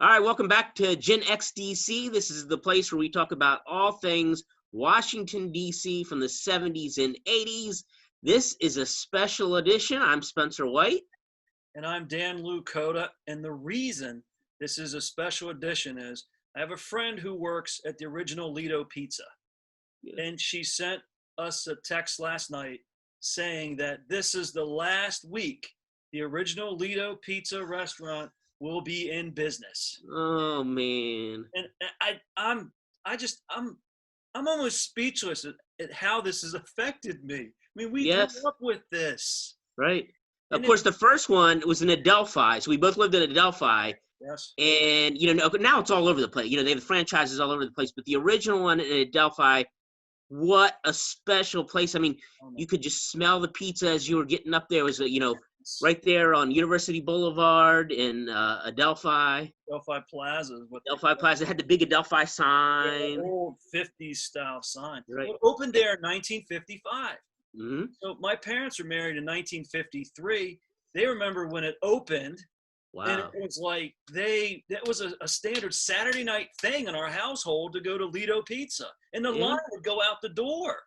All right, welcome back to Gen XDC. This is the place where we talk about all things Washington, D.C. from the 70s and 80s. This is a special edition. I'm Spencer White. And I'm Dan Lucoda. And the reason this is a special edition is I have a friend who works at the original Ledo Pizza. Yeah. And she sent us a text last night saying that this is the last week the original Ledo Pizza restaurant will be in business. Oh, man. And I'm almost speechless at how this has affected me. I mean, we grew Yes, up with this. right. Of And it, course, the first one was in Adelphi. So we both lived in Adelphi. yes. And, now it's all over the place. They have franchises all over the place. But the original one in Adelphi, what a special place. I mean, Oh my you could just smell the pizza as you were getting up there. It was, goodness. right there on University Boulevard in Adelphi. Delphi Plaza is what they Adelphi call Plaza it had the big Adelphi the sign. old 50s style sign. Right. It opened there in 1955. Hmm. So my parents were married in 1953. They remember when it opened, and it Wow. was like that was a standard Saturday night thing in our household to go to Lido Pizza. And the Yeah. line would go out the door.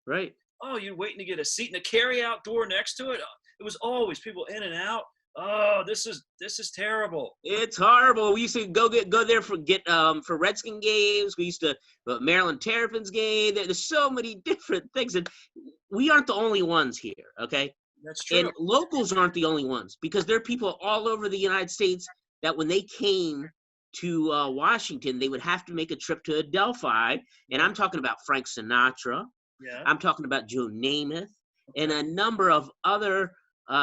Right. Oh, you're waiting to get a seat in the carry out door next to it. It was always people in and out. Oh, this is terrible. It's horrible. We used to go there for Redskin games. We used to Maryland Terrapins game. There's so many different things, and we aren't the only ones here. Okay, That's true. and locals aren't the only ones because there are people all over the United States that when they came to Washington, they would have to make a trip to Adelphi, and I'm talking about Frank Sinatra. Yeah. I'm talking about Joe Namath and Okay. a number of other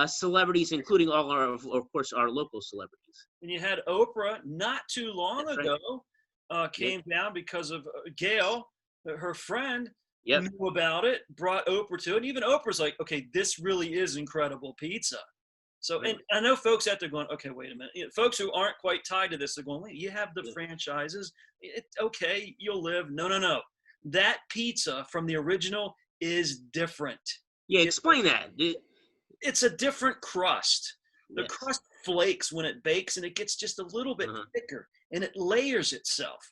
celebrities, including all of course, our local celebrities. And you had Oprah not too long That's right. ago Yep. came down because of Gail, her friend, Yep. knew about it, brought Oprah to it. And even Oprah's like, okay, this really is incredible pizza. So, Right. and I know folks out there going, okay, wait a minute. Folks who aren't quite tied to this are going, wait, you have the Yeah. franchises. Okay, you'll live. No, no, no. That pizza from the original is different. Yeah. It, Explain that. it's a different crust. The Yes. crust flakes when it bakes and it gets just a little bit Uh-huh. thicker and it layers itself.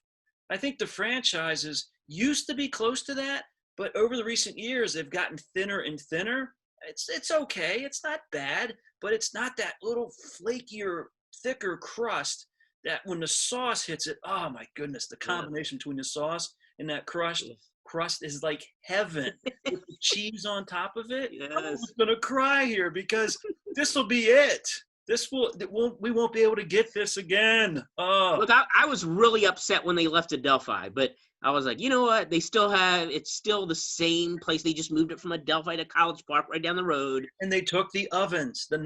I think the franchises used to be close to that, but over the recent years they've gotten thinner and thinner. It's okay, it's not bad, but it's not that little flakier, thicker crust that when the sauce hits it, oh my goodness, the Yeah. combination between the sauce and that crust is like heaven with the cheese on top of it. I'm Yes. almost gonna cry here because this will be it. We won't be able to get this again. Oh, Look, I was really upset when they left Adelphi, but I was like, you know what? It's still the same place. They just moved it from Adelphi to College Park right down the road. and they took the ovens. The Yes.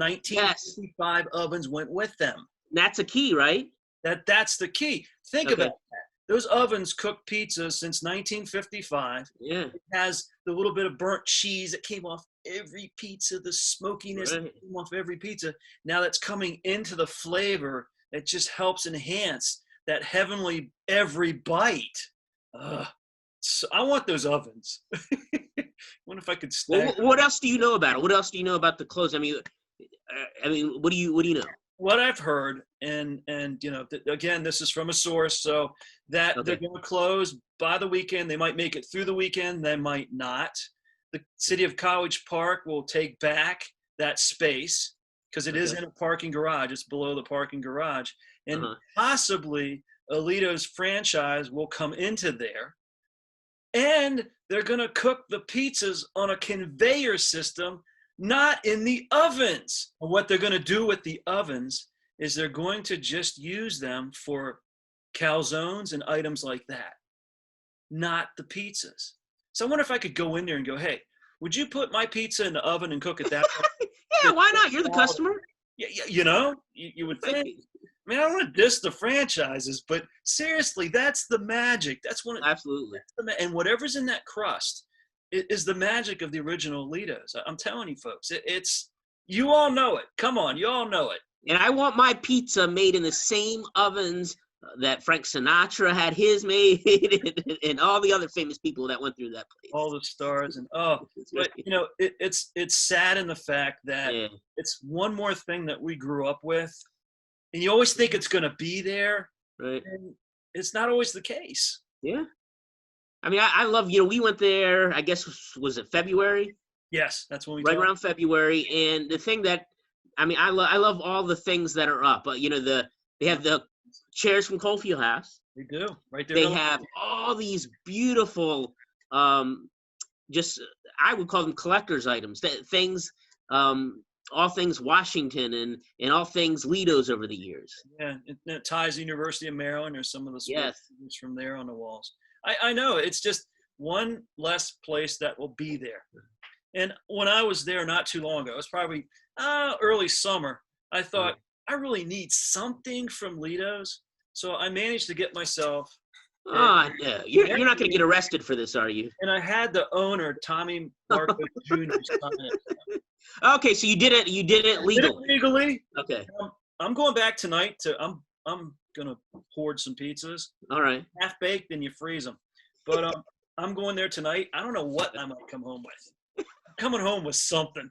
1955 ovens went with them. That's a key, right? That's the key. Think Okay. about that. Those ovens cooked pizza since 1955. Yeah. It has the little bit of burnt cheese that came off every pizza, the smokiness that Right. came off every pizza. Now that's coming into the flavor that just helps enhance that heavenly every bite. Ugh. So I want those ovens. Wonder if I could Well, stack what else do you know about it? What else do you know about the clothes? I mean, what do you know? what I've heard, and again, this is from a source, so that they're Okay. going to close by the weekend. They might make it through the weekend. They might not. The city of College Park will take back that space because it is Okay. in a parking garage. It's below the parking garage, and Uh-huh. possibly Alito's franchise will come into there, and they're going to cook the pizzas on a conveyor system, not in the ovens. And what they're going to do with the ovens is they're going to just use them for calzones and items like that, not the pizzas. So I wonder if I could go in there and go, hey, would you put my pizza in the oven and cook it that way? Yeah, why not? You're the customer. Yeah, you would think. Right. I mean, I don't want to diss the franchises, but seriously, that's the magic. That's when Absolutely. and whatever's in that crust is the magic of the original Litos. I'm telling you, folks, it's you all know it. Come on, you all know it. And I want my pizza made in the same ovens that Frank Sinatra had his made, and all the other famous people that went through that place. All the stars and oh, That's but right. it's sad in the fact that Yeah. it's one more thing that we grew up with, and you always think it's going to be there, Right. and it's not always the case. Yeah. I mean, I love, we went there, I guess, was it February? Yes, that's when we Right talk. around February. And the thing that, I mean, I love all the things that are up. They have the chairs from Coalfield House. They do, right there. They have all these beautiful, just, I would call them collector's items, things, all things Washington and all things Ledo's over the years. Yeah, it ties the University of Maryland or some of the Yes. schools from there on the walls. I know, it's just one less place that will be there. And when I was there not too long ago, it was probably early summer, I thought, I really need something from Ledo's. So I managed to get myself. Oh, no. You're not going to get arrested for this, are you? And I had the owner, Tommy Marco Jr. sign it. Okay, so you did it legally. Did it legally. Okay. I'm going back tonight I'm gonna hoard some pizzas. All right. Half baked and you freeze them. But I'm going there tonight. I don't know what I might come home with. I'm coming home with something.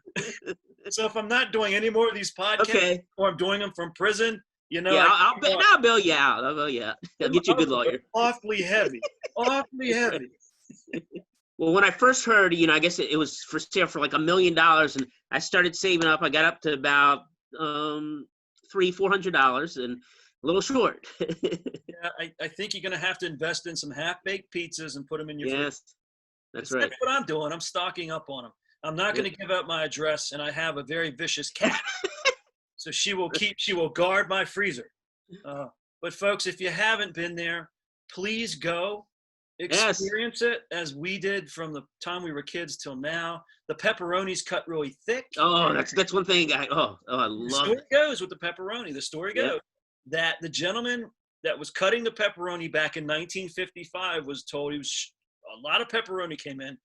So if I'm not doing any more of these podcasts, or I'm doing them from prison, yeah, I'll bail you out. I'll get you a good lawyer. Awfully heavy. Awfully heavy. Well, when I first heard, I guess it was for sale for like $1 million, and I started saving up. I got up to about $300-400, and a little short. Yeah, I think you're going to have to invest in some half-baked pizzas and put them in your fridge. Yes, that's right. That's what I'm doing. I'm stocking up on them. I'm not going to give out my address, and I have a very vicious cat. So she will guard my freezer. But folks, if you haven't been there, please go. Experience it as we did from the time we were kids till now. The pepperoni's cut really thick. Oh, that's one thing. I love The story goes with the pepperoni. The story goes that the gentleman that was cutting the pepperoni back in 1955 was told a lot of pepperoni came in,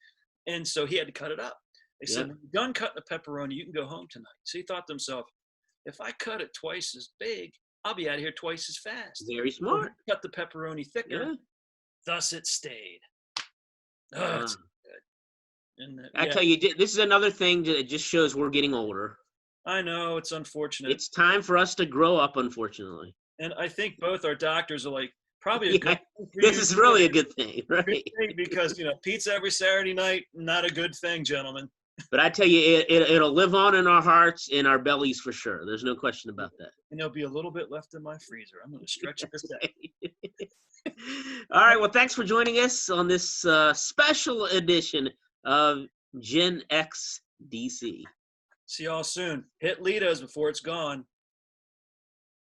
and so he had to cut it up. They said, when you're done cutting the pepperoni, you can go home tonight. So he thought to himself, if I cut it twice as big, I'll be out of here twice as fast. Very smart. So he cut the pepperoni thicker. Yeah. Thus it stayed. Oh, it's good. And I tell you, this is another thing that just shows we're getting older. I know, it's unfortunate. It's time for us to grow up, unfortunately. And I think both our doctors are like, probably a good thing for this is really a good thing, right? Good thing because, pizza every Saturday night, not a good thing, gentlemen. But I tell you, it'll live on in our hearts, in our bellies for sure. There's no question about that. And there'll be a little bit left in my freezer. I'm going to stretch this out. All right. Well, thanks for joining us on this special edition of Gen X DC. See y'all soon. Hit Ledo's before it's gone.